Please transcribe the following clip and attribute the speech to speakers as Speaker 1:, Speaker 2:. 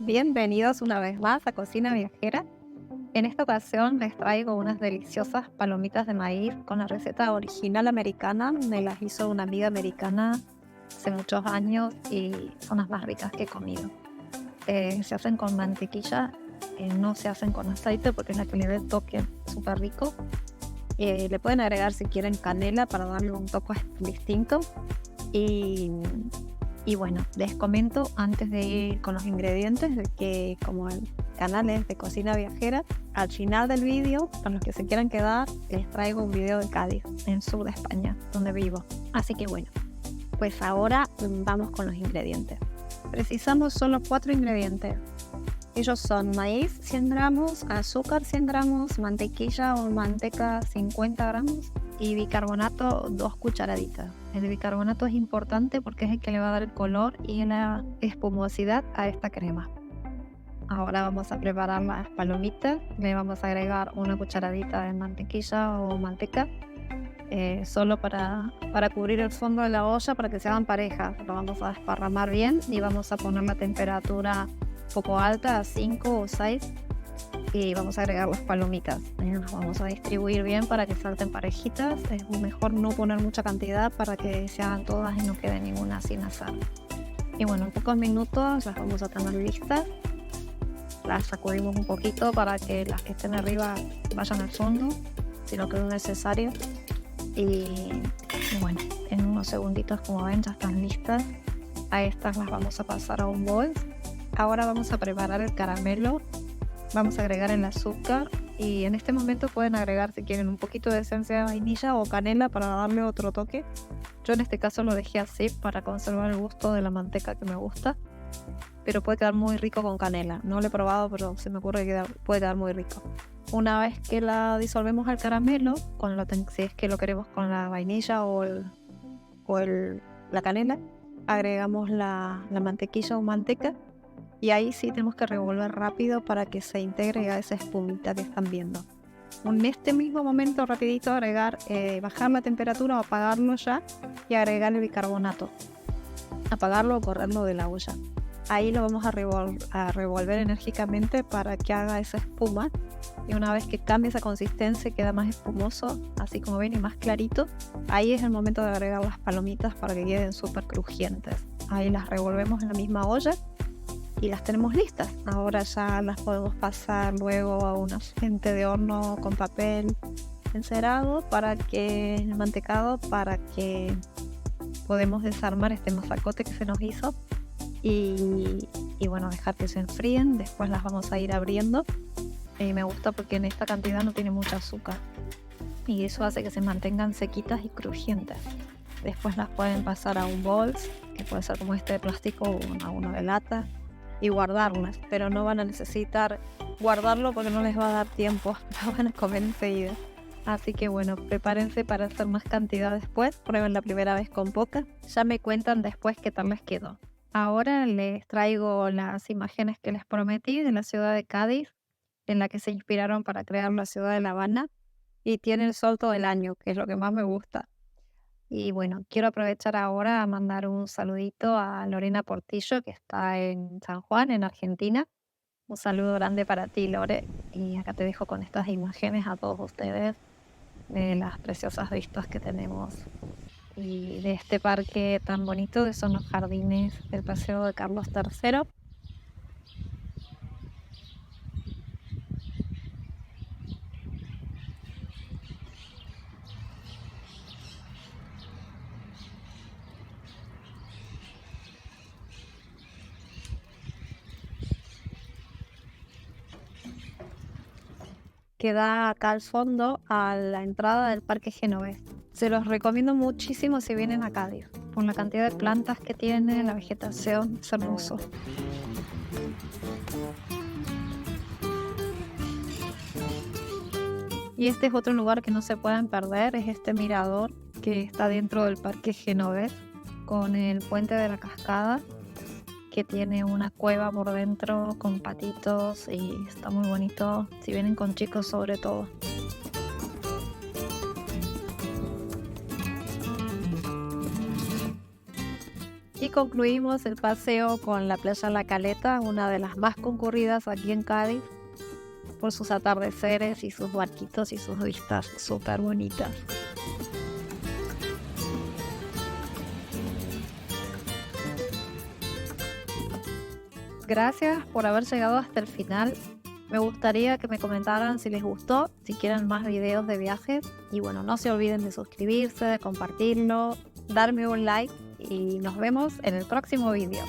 Speaker 1: Bienvenidos una vez más a Cocina Viajera. En esta ocasión les traigo unas deliciosas palomitas de maíz con la receta original americana. Me las hizo una amiga americana hace muchos años y son las más ricas que he comido. Se hacen con mantequilla, no se hacen con aceite porque es la que le da el toque súper rico. Le pueden agregar si quieren canela para darle un toque distinto. Y bueno, les comento antes de ir con los ingredientes de que como el canal es de Cocina Viajera, al final del vídeo, para los que se quieran quedar, les traigo un video de Cádiz, en el sur de España, donde vivo. Así que bueno, pues ahora vamos con los ingredientes. Precisamos solo 4 ingredientes. Ellos son maíz 100 gramos, azúcar 100 gramos, mantequilla o manteca 50 gramos y bicarbonato 2 cucharaditas. El bicarbonato es importante porque es el que le va a dar el color y la espumosidad a esta crema. Ahora vamos a preparar las palomitas. Le vamos a agregar una cucharadita de mantequilla o manteca, solo para cubrir el fondo de la olla para que se hagan parejas. Lo vamos a desparramar bien y vamos a poner la temperatura un poco alta, a 5 o 6. Y vamos a agregar las palomitas. Las vamos a distribuir bien para que salten parejitas. Es mejor no poner mucha cantidad para que se hagan todas y no quede ninguna sin asar. Y bueno, en pocos minutos las vamos a tener listas. Las sacudimos un poquito para que las que estén arriba vayan al fondo, si no quedó necesario. Y bueno, en unos segunditos, como ven, ya están listas. A estas las vamos a pasar a un bol. Ahora vamos a preparar el caramelo. Vamos a agregar el azúcar y en este momento pueden agregar si quieren un poquito de esencia de vainilla o canela para darle otro toque. Yo en este caso lo dejé así para conservar el gusto de la manteca que me gusta, pero puede quedar muy rico con canela. No lo he probado, pero se me ocurre que puede quedar muy rico. Una vez que la disolvemos al caramelo, si es que lo queremos con la vainilla o la canela, agregamos la mantequilla o manteca. Y ahí sí tenemos que revolver rápido para que se integre a esa espumita que están viendo. En este mismo momento rapidito bajar la temperatura o apagarlo ya y agregar el bicarbonato. Apagarlo o correrlo de la olla. Ahí lo vamos a revolver enérgicamente para que haga esa espuma. Y una vez que cambie esa consistencia queda más espumoso, así como ven, y más clarito. Ahí es el momento de agregar las palomitas para que queden súper crujientes. Ahí las revolvemos en la misma olla. Y las tenemos listas. Ahora ya las podemos pasar luego a una fuente de horno con papel encerado mantecado para que podamos desarmar este masacote que se nos hizo y bueno, dejar que se enfríen. Después las vamos a ir abriendo y me gusta porque en esta cantidad no tiene mucho azúcar y eso hace que se mantengan sequitas y crujientes. Después las pueden pasar a un bol, que puede ser como este de plástico o a uno de lata, y guardarlas, pero no van a necesitar guardarlo porque no les va a dar tiempo, lo van a comer enseguida. Así que bueno, prepárense para hacer más cantidad después, prueben la primera vez con poca, ya me cuentan después qué tal les quedó. Ahora les traigo las imágenes que les prometí de la ciudad de Cádiz, en la que se inspiraron para crear la ciudad de La Habana, y tiene el sol todo el año, que es lo que más me gusta. Y bueno, quiero aprovechar ahora a mandar un saludito a Lorena Portillo, que está en San Juan, en Argentina. Un saludo grande para ti, Lore. Y acá te dejo con estas imágenes a todos ustedes de las preciosas vistas que tenemos y de este parque tan bonito que son los jardines del Paseo de Carlos III. Que da acá al fondo a la entrada del Parque Genovés. Se los recomiendo muchísimo si vienen a Cádiz, por la cantidad de plantas que tiene, la vegetación, es hermoso. Y este es otro lugar que no se pueden perder, es este mirador que está dentro del Parque Genovés, con el puente de la cascada, que tiene una cueva por dentro con patitos y está muy bonito si vienen con chicos sobre todo. Y concluimos el paseo con la playa La Caleta, una de las más concurridas aquí en Cádiz, por sus atardeceres y sus barquitos y sus vistas súper bonitas. Gracias por haber llegado hasta el final. Me gustaría que me comentaran si les gustó, si quieren más videos de viajes. Y bueno, no se olviden de suscribirse, de compartirlo, darme un like y nos vemos en el próximo video.